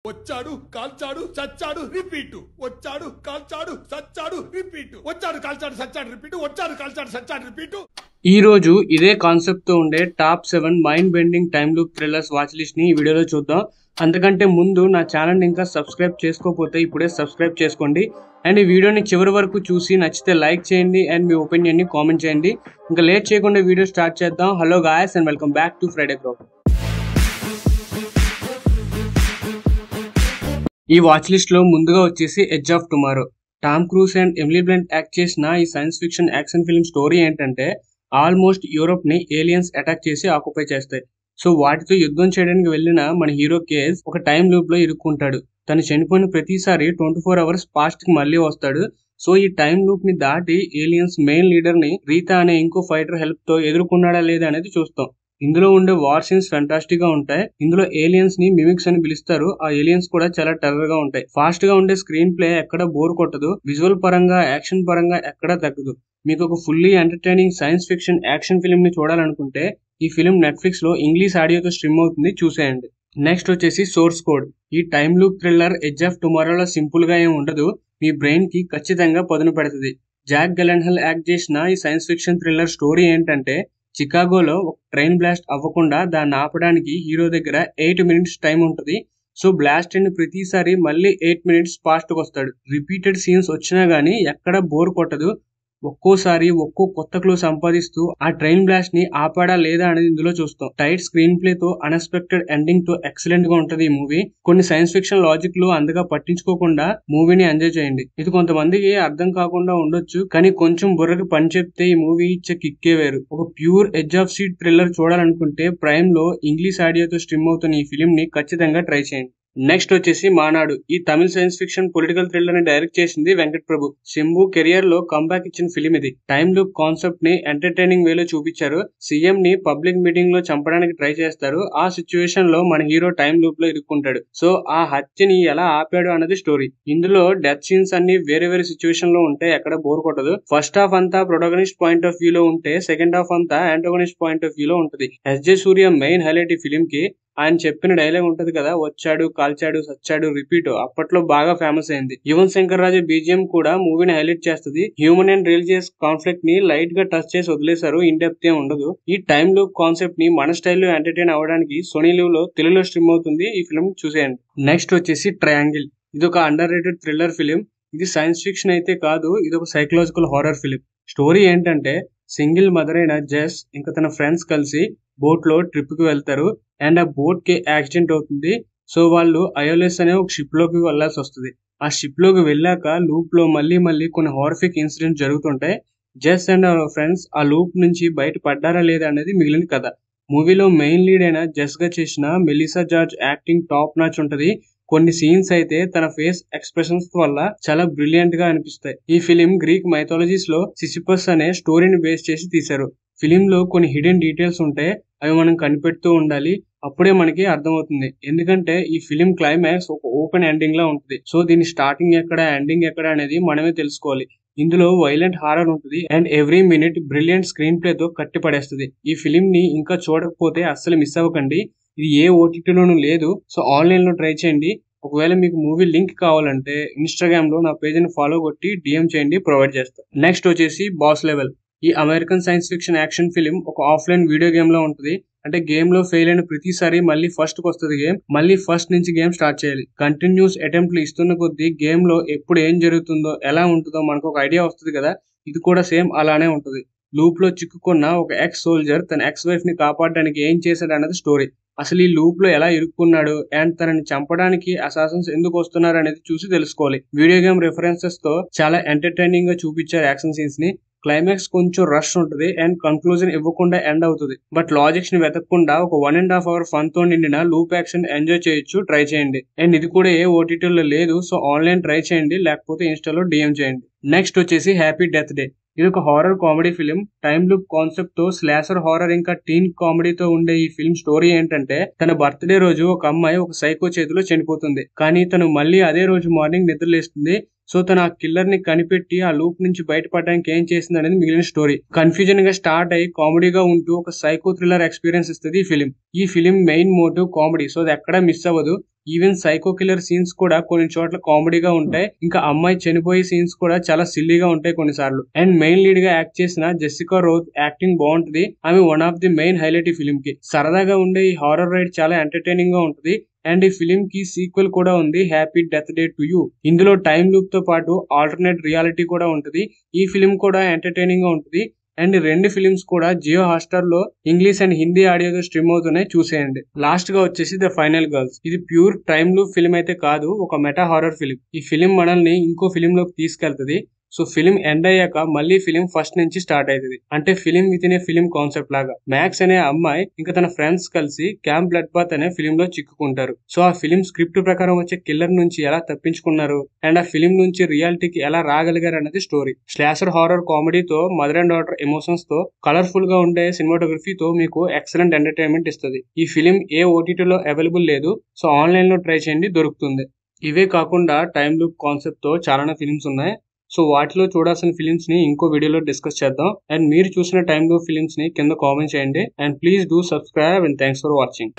వచ్చాడు కాల్చాడు చచ్చాడు రిపీట్ వచ్చాడు కాల్చాడు చచ్చాడు రిపీట్ వచ్చాడు కాల్చాడు చచ్చాడు రిపీట్ వచ్చాడు కాల్చాడు చచ్చాడు రిపీట్. ఈ రోజు ఇదే కాన్సెప్ట్ తో ఉండే top 7 mind bending time loop thrillers watch list ని ఈ వీడియోలో చూద్దాం. అంతకంటే ముందు నా ఛానల్ ఇంకా సబ్స్క్రైబ్ చేసుకోకపోతే ఇప్పుడే సబ్స్క్రైబ్ చేసుకోండి అండ్ ఈ వీడియోని చివరి వరకు చూసి నచ్చితే లైక్ చేయండి అండ్ మీ ఒపీనియన్ ని కామెంట్ చేయండి. ఇంకా లేట్ చేయకుండా వీడియో స్టార్ట్ చేద్దాం. Hello guys and welcome back to Friday crop. ఈ వాచ్ లిస్ట్ లో ముందుగా వచ్చేసి edge of tomorrow. Tom cruise and Emily blunt act చేసిన ఈ science fiction action film story ఏంటంటే ఆల్మోస్ట్ యూరోప్ ని ఏలియన్స్ అటాక్ చేసి ఆక్యుపై చేస్తాయి. సో వాటితో యుద్ధం చేయడానికి వెళ్ళిన మన హీరో కేజ్ ఒక టైం లూప్ లో ఇరుక్కుంటాడు. తను చనిపోయిన ప్రతిసారి 24 hours పాస్ట్ కి మళ్ళీ వస్తాడు. సో ఈ టైం లూప్ ని దాటి ఏలియన్స్ మెయిన్ లీడర్ ని రీతా అనే ఇంకో ఫైటర్ హెల్ప్ తో ఎదుర్కొన్నాడా లేదా అనేది చూస్తాం. ఇందులో ఉండే వార్ సీన్స్ ఫెంటాస్టిక్ గా ఉంటాయి. ఇందులో ఏలియన్స్ ని మిమిక్స్ అని పిలుస్తారు. ఆ ఏలియన్స్ కూడా చాలా టెర్రర్ గా ఉంటాయి. ఫాస్ట్ గా ఉండే స్క్రీన్ ప్లే ఎక్కడ బోర్ కొట్టదు. విజువల్ పరంగా యాక్షన్ పరంగా ఎక్కడా తగ్గదు. మీకు ఒక fully entertaining science fiction action film ని చూడాలనుకుంటే ఈ ఫిల్మ్ నెట్ఫ్లిక్స్ లో ఇంగ్లీష్ ఆడియోతో స్ట్రీమ్ అవుతుంది, చూసేయండి. నెక్స్ట్ వచ్చేసి సోర్స్ కోడ్. ఈ time loop thriller edge of టుమారోలో సింపుల్ గా ఏం ఉండదు, మీ బ్రెయిన్ కి ఖచ్చితంగా పదును పెడుతుంది. జాక్ గెలెన్హల్ యాక్ట్ చేసిన ఈ సైన్స్ ఫిక్షన్ థ్రిల్లర్ స్టోరీ ఏంటంటే చికాగోలో ఒక ట్రైన్ బ్లాస్ట్ అవ్వకుండా దాన్ని ఆపడానికి హీరో దగ్గర 8 minutes టైం ఉంటుంది. సో బ్లాస్ట్ అయిన ప్రతిసారి మళ్ళీ 8 minutes పాస్ట్ కి వస్తాడు. రిపీటెడ్ సీన్స్ వచ్చినా గానీ ఎక్కడ బోర్ కొట్టదు. ఒక్కోసారి ఒక్కో కొత్త క్లూ సంపాదిస్తూ ఆ ట్రైన్ బ్లాస్ట్ ని ఆపాడా లేదా అనేది ఇందులో చూస్తాం. టైట్ స్క్రీన్ ప్లే తో అన్ఎక్స్పెక్టెడ్ ఎండింగ్ తో ఎక్సలెంట్ గా ఉంటది ఈ మూవీ. కొన్ని సైన్స్ ఫిక్షన్ లాజిక్ లు అంతగా పట్టించుకోకుండా మూవీని ఎంజాయ్ చేయండి. ఇది కొంతమందికి అర్థం కాకుండా ఉండొచ్చు, కానీ కొంచెం బుర్రకి పని చెప్తే ఈ మూవీ ఇచ్చే కిక్కే వేరు. ఒక pure edge of seat thriller చూడాలనుకుంటే ప్రైమ్ లో ఇంగ్లీష్ ఆడియోతో స్ట్రీమ్ అవుతున్న ఈ ఫిలిం ని ఖచ్చితంగా ట్రై చేయండి. నెక్స్ట్ వచ్చేసి మానాడు. ఈ తమిళ సైన్స్ ఫిక్షన్ పొలిటికల్ థ్రిల్లర్ ని డైరెక్ట్ చేసింది వెంకట్ ప్రభు. శంభు కెరియర్ లో కంబ్యాక్ ఇచ్చిన ఫిలిం ఇది. టైమ్ లూప్ కాన్సెప్ట్ ని ఎంటర్టైనింగ్ వేలో చూపించారు. సీఎం ని పబ్లిక్ మీటింగ్ లో చంపడానికి ట్రై చేస్తారు. ఆ సిచ్యువేషన్ లో మన హీరో టైమ్ లూప్ లో ఇరుక్కుంటాడు. సో ఆ హత్యని ఎలా ఆపాడు అన్నది స్టోరీ. ఇందులో డెత్ సీన్స్ అన్ని వేరే వేరే సిచ్యువేషన్ లో ఉంటే ఎక్కడ బోర్ కొట్టదు. ఫస్ట్ హాఫ్ అంతా ప్రొటాగనిస్ట్ పాయింట్ ఆఫ్ వ్యూ లో ఉంటే సెకండ్ హాఫ్ అంతా యాంటోగనిస్ట్ పాయింట్ ఆఫ్ వ్యూ లో ఉంటది. ఎస్జే సూర్య మెయిన్ హైలైట్ ఈ ఫిలిం కి. ఆయన చెప్పిన డైలాగ్ ఉంటది కదా, వచ్చాడు కాల్చాడు సచ్చాడు రిపీట్, అప్పట్లో బాగా ఫేమస్ అయింది. యువన్ శంకర్ రాజా బీజిఎం కూడా మూవీని హైలైట్ చేస్తుంది. హ్యూమన్ అండ్ రిలీజియస్ కాన్ఫ్లిక్ట్ ని లైట్ గా టచ్ చేసి వదిలేశారు, ఇన్ డెప్త్ ఏం ఉండదు. ఈ టైమ్ లూప్ కాన్సెప్ట్ ని మన స్టైల్లో ఎంటర్టైన్ అవ్వడానికి సోనీ లివ్ లో తెలుగులో స్ట్రీమ్ అవుతుంది. ఈ ఫిల్మ్ చూసేయండి. నెక్స్ట్ వచ్చేసి ట్రయాంగిల్. ఇది ఒక అండర్ రేటెడ్ థ్రిల్లర్ ఫిలిం. ఇది సైన్స్ ఫిక్షన్ అయితే కాదు, ఇది ఒక సైకలాజికల్ హారర్ ఫిలిం. స్టోరీ ఏంటంటే సింగిల్ మదర్ అయిన జెస్ ఇంకా తన ఫ్రెండ్స్ కలిసి బోట్ లో ట్రిప్ కి వెళ్తారు అండ్ ఆ బోట్ కి యాక్సిడెంట్ అవుతుంది. సో వాళ్ళు ఐఓఎస్ అనే ఒక షిప్ లోకి వెళ్లాల్సి వస్తుంది. ఆ షిప్ లోకి వెళ్ళాక లూప్ లో మళ్ళీ కొన్ని హారిఫిక్ ఇన్సిడెంట్స్ జరుగుతుంటాయి. జెస్ అండ్ అవర్ ఫ్రెండ్స్ ఆ లూప్ నుంచి బయట పడ్డారా లేదా అనేది మిగిలిన కథ. మూవీలో మెయిన్ లీడ్ అయిన జెస్ గా చేసిన Melissa George acting top notch ఉంటది. కొన్ని సీన్స్ అయితే తన ఫేస్ ఎక్స్ప్రెషన్స్ వల్ల చాలా బ్రిలియంట్ గా అనిపిస్తాయి. ఈ ఫిలిం గ్రీక్ మైథాలజీస్ లో సిసిపస్ అనే స్టోరీని బేస్ చేసి తీశారు. ఫిలిం లో కొన్ని హిడెన్ డీటెయిల్స్ ఉంటాయి, అవి మనం కనిపెడుతూ ఉండాలి, అప్పుడే మనకి అర్థమవుతుంది. ఎందుకంటే ఈ ఫిలిం క్లైమాక్స్ ఒక ఓపెన్ ఎండింగ్ లా ఉంటుంది. సో దీని స్టార్టింగ్ ఎక్కడ ఎండింగ్ ఎక్కడ అనేది మనమే తెలుసుకోవాలి. ఇందులో వైలెంట్ హారర్ ఉంటుంది and every minute brilliant screen play తో కట్టి పడేస్తుంది. ఈ ఫిలిం ని ఇంకా చూడకపోతే అస్సలు మిస్ అవ్వకండి. ఇది ఏ ఓటీటీలోనూ లేదు, సో ఆన్లైన్ లో ట్రై చేయండి. ఒకవేళ మీకు మూవీ లింక్ కావాలంటే ఇన్స్టాగ్రామ్ లో నా పేజీని ఫాలో కొట్టి డిఎం చేయండి, ప్రొవైడ్ చేస్తాను. నెక్స్ట్ వచ్చేసి బాస్ లెవెల్. ఈ American science fiction action film ఒక ఆఫ్లైన్ వీడియో గేమ్ లో ఉంటుంది. అంటే గేమ్ లో ఫెయిల్ అయిన ప్రతిసారి మళ్ళీ ఫస్ట్ కి వస్తుంది గేమ్, మళ్ళీ ఫస్ట్ నుంచి గేమ్ స్టార్ట్ చేయాలి. కంటిన్యూస్ అటెంప్ట్లు ఇస్తున్న కొద్దీ గేమ్ లో ఎప్పుడు ఏం జరుగుతుందో ఎలా ఉంటుందో మనకు ఒక ఐడియా వస్తుంది కదా. ఇది కూడా సేమ్ అలానే ఉంటుంది. లూప్ లో చిక్కుకున్న ఒక ఎక్స్ సోల్జర్ తన ఎక్స్ వైఫ్ ని కాపాడడానికి ఏం చేశాడు అన్నది స్టోరీ. అసలు ఈ లూప్ లో ఎలా ఇరుక్కున్నాడు అండ్ తనని చంపడానికి అసాసిన్స్ ఎందుకు వస్తున్నారు అనేది చూసి తెలుసుకోవాలి. వీడియో గేమ్ రిఫరెన్సెస్ తో చాలా ఎంటర్టైనింగ్ గా చూపించారు యాక్షన్ సీన్స్ ని. క్లైమాక్స్ కొంచెం రష్ ఉంటుంది అండ్ కన్క్లూజన్ ఇవ్వకుండా ఎండ్ అవుతుంది. బట్ లాజిక్స్ ని వెతకకుండా ఒక 1.5 hour ఫన్ తో నిండిన లూప్ యాక్షన్ ఎంజాయ్ చేయొచ్చు, ట్రై చేయండి. అండ్ ఇది కూడా ఏ ఓటీటీలో లేదు, సో ఆన్లైన్ ట్రై చేయండి, లేకపోతే ఇన్స్టాలో డిఎం చేయండి. నెక్స్ట్ వచ్చేసి హ్యాపీ డెత్ డే. ఇది ఒక horror comedy film. Time loop concept తో స్లాషర్ హారర్ ఇంకా టీన్ కామెడీతో ఉండే ఈ ఫిల్మ్ స్టోరీ ఏంటంటే తన బర్త్డే రోజు ఒక అమ్మాయి ఒక సైకో చేతిలో చనిపోతుంది, కానీ తను మళ్ళీ అదే రోజు మార్నింగ్ నిద్రలేస్తుంది. సో తన ఆ కిల్లర్ ని కనిపెట్టి ఆ లూప్ నుంచి బయటపడడానికి ఏం చేసింది అనేది మిగిలిన స్టోరీ. కన్ఫ్యూజన్ గా స్టార్ట్ అయ్యి కామెడీగా ఉంటూ ఒక సైకో థ్రిల్లర్ ఎక్స్పీరియన్స్ ఇస్తుంది ఈ ఫిలిం. ఈ film main motive comedy, so అది ఎక్కడా మిస్ అవ్వదు. ఈవెన్ సైకో కిల్లర్ సీన్స్ కూడా కొన్ని చోట్ల కామెడీగా ఉంటాయి. ఇంకా అమ్మాయి చనిపోయే సీన్స్ కూడా చాలా సిల్లీగా ఉంటాయి కొన్నిసార్లు. అండ్ మెయిన్ లీడ్ గా యాక్ట్ చేసిన జెసికా రోజ్ యాక్టింగ్ బాగుంటది. ఆమె one of the main highlight ఈ ఫిలిం కి. సరదాగా ఉండే ఈ హారర్ రైడ్ చాలా ఎంటర్టైనింగ్ గా ఉంటుంది. అండ్ ఈ ఫిలిం కి సీక్వెల్ కూడా ఉంది, happy death day to you. ఇందులో టైం లూప్ తో పాటు ఆల్టర్నేట్ రియాలిటీ కూడా ఉంటుంది. ఈ ఫిలిం కూడా ఎంటర్టైనింగ్ గా ఉంటుంది. అండ్ రెండు ఫిలిమ్స్ కూడా జియో హాట్స్టార్ లో ఇంగ్లీష్ అండ్ హిందీ ఆడియోతో స్ట్రీమ్ అవుతున్నాయి, చూసేయండి. లాస్ట్ గా వచ్చేసి ద ఫైనల్ గర్ల్స్. ఇది ప్యూర్ టైమ్ లూప్ ఫిలిం అయితే కాదు, ఒక మెటా హారర్ ఫిలిం. ఈ ఫిలిం మనల్ని ఇంకో ఫిలిం లోకి తీసుకెళ్తది. సో ఫిలిం ఎండ్ అయ్యాక మళ్ళీ ఫిలిం ఫస్ట్ నుంచి స్టార్ట్ అవుతుంది. అంటే film with in a film concept లాగా. మ్యాక్స్ అనే అమ్మాయి ఇంకా తన ఫ్రెండ్స్ కలిసి క్యాంప్ బ్లడ్ బాత్ అనే ఫిలిం లో చిక్కుకుంటారు. సో ఆ ఫిలిం స్క్రిప్ట్ ప్రకారం వచ్చే కిల్లర్ నుంచి ఎలా తప్పించుకున్నారు అండ్ ఆ ఫిలిం నుంచి రియాలిటీకి ఎలా రాగలిగారు అన్నది స్టోరీ. స్లాషర్ హారర్ కామెడీతో మదర్ అండ్ డాటర్ ఎమోషన్స్ తో కలర్ఫుల్ గా ఉండే సినిమాటోగ్రఫీతో మీకు ఎక్సలెంట్ ఎంటర్టైన్మెంట్ ఇస్తుంది. ఈ ఫిలిం ఏ ఓటీటీలో అవైలబుల్ లేదు. సో ఆన్లైన్ లో ట్రై చేయండి, దొరుకుతుంది. ఇవే కాకుండా టైమ్ లూప్ కాన్సెప్ట్ తో చాలానే ఫిలిమ్స్ ఉన్నాయి. సో వాటిలో చూడాల్సిన ఫిలిమ్స్ ని ఇంకో వీడియోలో డిస్కస్ చేద్దాం. అండ్ మీరు చూసిన టైమ్ లూప్ ఫిలిమ్స్ ని కింద కామెంట్ చేయండి. And please do subscribe and thanks for watching.